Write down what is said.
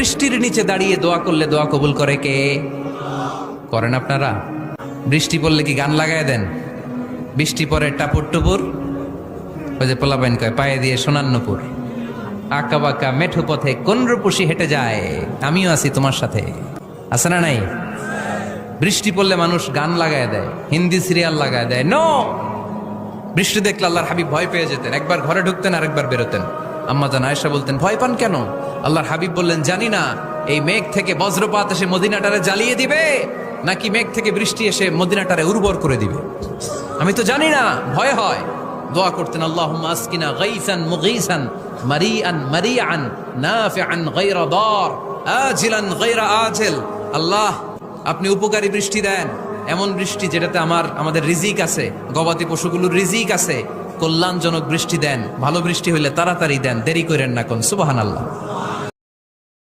বৃষ্টির নিচে দাঁড়িয়ে দোয়া করলে দোয়া কবুল করে কে? করেন আপনারা? বৃষ্টি পড়লে কি গান লাগায় দেন? বৃষ্টি পরে টাপুর টুপুর, ওই যে পোলাপাইন কয় পায়ে দিয়ে সোনান্নপুর, আঁকা বাঁকা মেঠো পথে কোন রূপসী হেঁটে যায়, আমিও আছি তোমার সাথে, আছে না নাই? বৃষ্টি পড়লে মানুষ গান লাগায় দেয়, হিন্দি সিরিয়াল লাগায় দেয়। নো, বৃষ্টি দেখলে আল্লাহর হাবিব ভয় পেয়ে যেতেন, একবার ঘরে ঢুকতেন আর একবার বেরোতেন। আম্মা জান আয়েশা বলতেন, ভয় পান কেন? আল্লাহর হাবিব বললেন, জানি না এই মেঘ থেকে বজ্রপাত এসে মদিনাটারে জ্বালিয়ে দিবে নাকি মেঘ থেকে বৃষ্টি এসে মদিনাটারে উর্বর করে দিবে, আমি তো জানি না, ভয় হয়। দোয়া করতেন, আল্লাহুম্মা আসকিনা গাইসান মুগীসান মারিআন মারিআন নাফিআন গায়রা দার আজিলান গায়রা আজিল। আল্লাহ, আপনি উপকারী বৃষ্টি দেন, এমন বৃষ্টি যেটাতে আমাদের রিজিক আছে, গবাদি পশুগুলোর রিজিক আছে, কল্যাণজনক বৃষ্টি দেন, ভালো বৃষ্টি হইলে তাড়াতাড়ি দেন, দেরি করেন না কোন। সুবহানাল্লাহ।